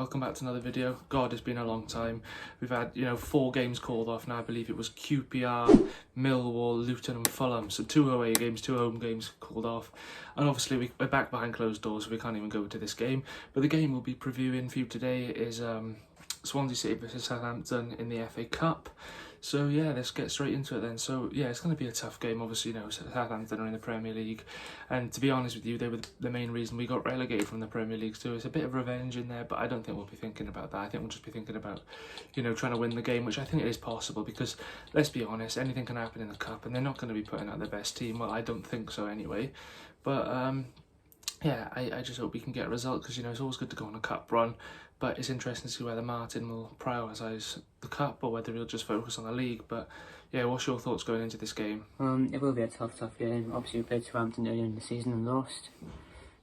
welcome back to another video. God, it's been a long time. We've had, 4 games called off now. I believe it was QPR, Millwall, Luton and Fulham. So 2 away games, 2 home games called off. And obviously we're back behind closed doors, so we can't even go to this game. But the game we'll be previewing for you today is Swansea City versus Southampton in the FA Cup. So yeah, let's get straight into it then. So yeah, it's going to be a tough game. Obviously, Southampton are in the Premier League, and to be honest with you, they were the main reason we got relegated from the Premier League. So it's a bit of revenge in there, but I don't think we'll be thinking about that. I think we'll just be thinking about, trying to win the game, which I think it is possible because let's be honest, anything can happen in the cup, and they're not going to be putting out their best team. Well, I don't think so anyway. But yeah, I just hope we can get a result because it's always good to go on a cup run. But it's interesting to see whether Martin will prioritise the cup or whether he'll just focus on the league. But yeah, what's your thoughts going into this game? It will be a tough game. Obviously, we played Southampton earlier in the season and lost,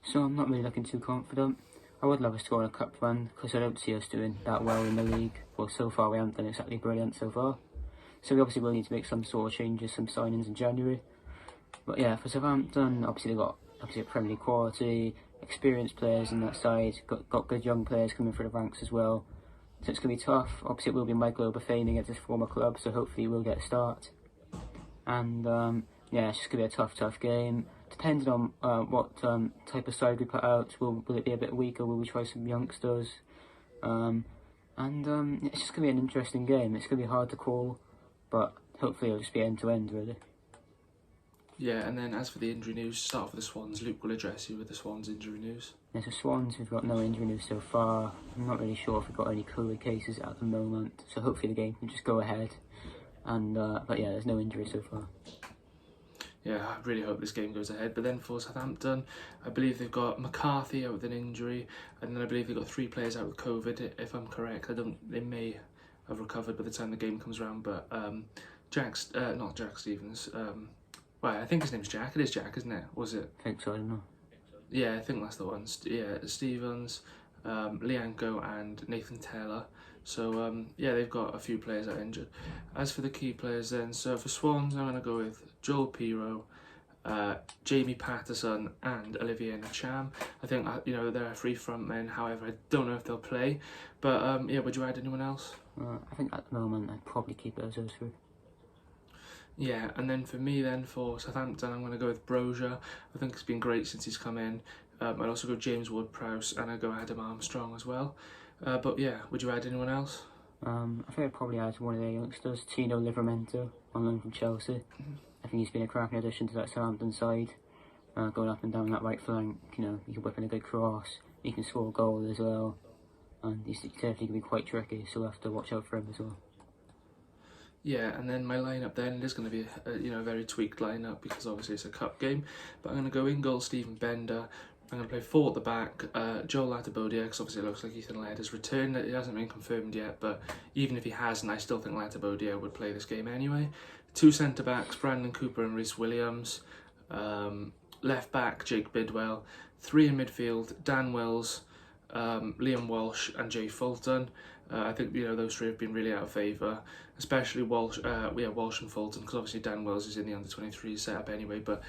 so I'm not really looking too confident. I would love us to go on a cup run because I don't see us doing that well in the league. Well, so far we haven't done exactly brilliant so far. So we obviously will need to make some sort of changes, some signings in January. But yeah, for Southampton, obviously they've got Premier League quality, experienced players in that side, got good young players coming through the ranks as well. So it's going to be tough. Obviously it will be Michael Obafemi against his former club, so hopefully we'll get a start. And yeah, it's just going to be a tough game. Depending on what type of side we put out, will it be a bit weaker, will we try some youngsters? It's just going to be an interesting game. It's going to be hard to call, but hopefully it'll just be end to end really. Yeah, and then as for the injury news, start off with the Swans. Luke will address you with the Swans injury news. Yeah, so Swans, we've got no injury news so far. I'm not really sure if we've got any COVID cases at the moment, so hopefully the game can just go ahead. And but yeah, there's no injury so far. Yeah, I really hope this game goes ahead. But then for Southampton, I believe they've got McCarthy out with an injury, and then I believe they've got 3 players out with COVID, if I'm correct. They may have recovered by the time the game comes around, but not Jack Stevens. Well, I think his name's Jack. It is Jack, isn't it? Was it? I think so, I don't know. Yeah, I think that's the one. Yeah, Stevens, Lianco and Nathan Taylor. So, yeah, they've got a few players that are injured. As for the key players then, so for Swans, I'm going to go with Joel Pirro, Jamie Patterson and Olivier Ntcham. I think, they're 3 front men. However, I don't know if they'll play. But, yeah, would you add anyone else? I think at the moment, I'd probably keep it as those 3. Yeah, and then for me then, for Southampton, I'm going to go with Brozier. I think it's been great since he's come in. I'd also go James Ward-Prowse and I'd go Adam Armstrong as well. But yeah, would you add anyone else? I think I'd probably add one of their youngsters, Tino Livramento, on loan from Chelsea. I think he's been a cracking addition to that Southampton side. Going up and down that right flank, he can whip in a good cross, he can score a goal as well. And he's definitely going to be quite tricky, so we'll have to watch out for him as well. Yeah, and then my lineup then is going to be a very tweaked lineup because obviously it's a cup game. But I'm going to go in goal Stephen Bender. I'm going to play 4 at the back, Joel Latibeaudiere, because obviously it looks like Ethan Laird has returned. It hasn't been confirmed yet, but even if he hasn't, I still think Latibeaudiere would play this game anyway. 2 centre backs, Brandon Cooper and Rhys Williams. Left back, Jake Bidwell. 3 in midfield, Dan Wills, Liam Walsh and Jay Fulton. I think those 3 have been really out of favour, especially Walsh. Walsh and Fulton, because obviously Dan Wells is in the under-23 setup anyway, but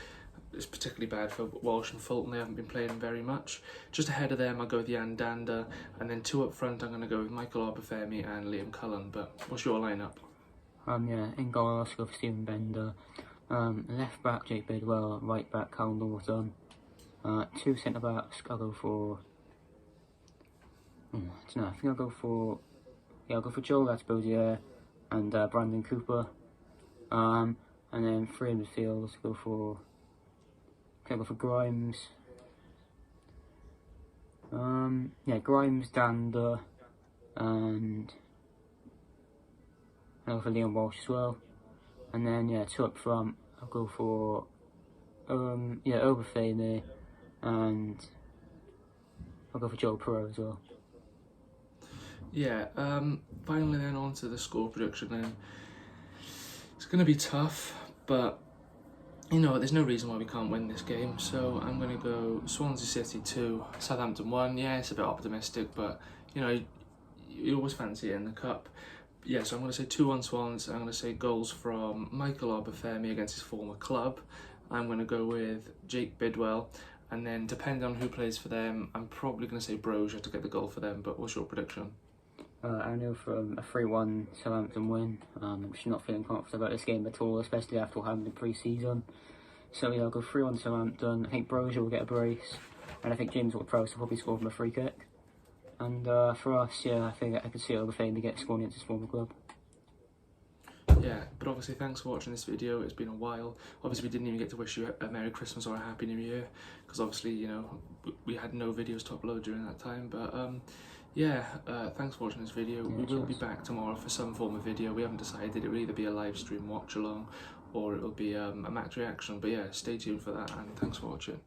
it's particularly bad for Walsh and Fulton. They haven't been playing very much. Just ahead of them, I'll go with Jan Danda, and then 2 up front. I'm going to go with Michael Obafemi and Liam Cullen. But what's your lineup? Yeah, in goal I'll also go for Stephen Bender. Left back Jake Bidwell, right back Cal Norton. 2 centre backs. I'll go for. I don't know. I think I'll go for Joel Latibeaudiere and Brandon Cooper. And then 3 in midfield. I'll go for Grimes. Grimes, Danda, and I'll go for Liam Walsh as well. And then 2 up front. I'll go for Obafemi, and I'll go for Joel Pirro as well. Yeah, finally then on to the score prediction then. It's going to be tough, but there's no reason why we can't win this game. So I'm going to go Swansea City 2, Southampton 1. Yeah, it's a bit optimistic, but you always fancy it in the cup. Yeah, so I'm going to say 2-1 Swans. I'm going to say goals from Michael Obafemi against his former club. I'm going to go with Jake Bidwell. And then depending on who plays for them, I'm probably going to say Brozier to get the goal for them, but what's your prediction? I know from a 3-1 Southampton win. I'm just not feeling confident about this game at all, especially after what happened in pre-season. So yeah, I'll go 3-1 Southampton. I think Brozier will get a brace, and I think James Ward-Prowse will probably score from a free kick. And for us, yeah, I think I could see overfame to get scored against his former club. Yeah, but obviously thanks for watching this video. It's been a while. Obviously we didn't even get to wish you a Merry Christmas or a Happy New Year, because obviously, you know, we had no videos to upload during that time. But yeah, thanks for watching this video. Yeah, We will be cheers. back tomorrow for some form of video. We haven't decided. It will either be a live stream watch along, or it will be a match reaction. But yeah, stay tuned for that, and thanks for watching.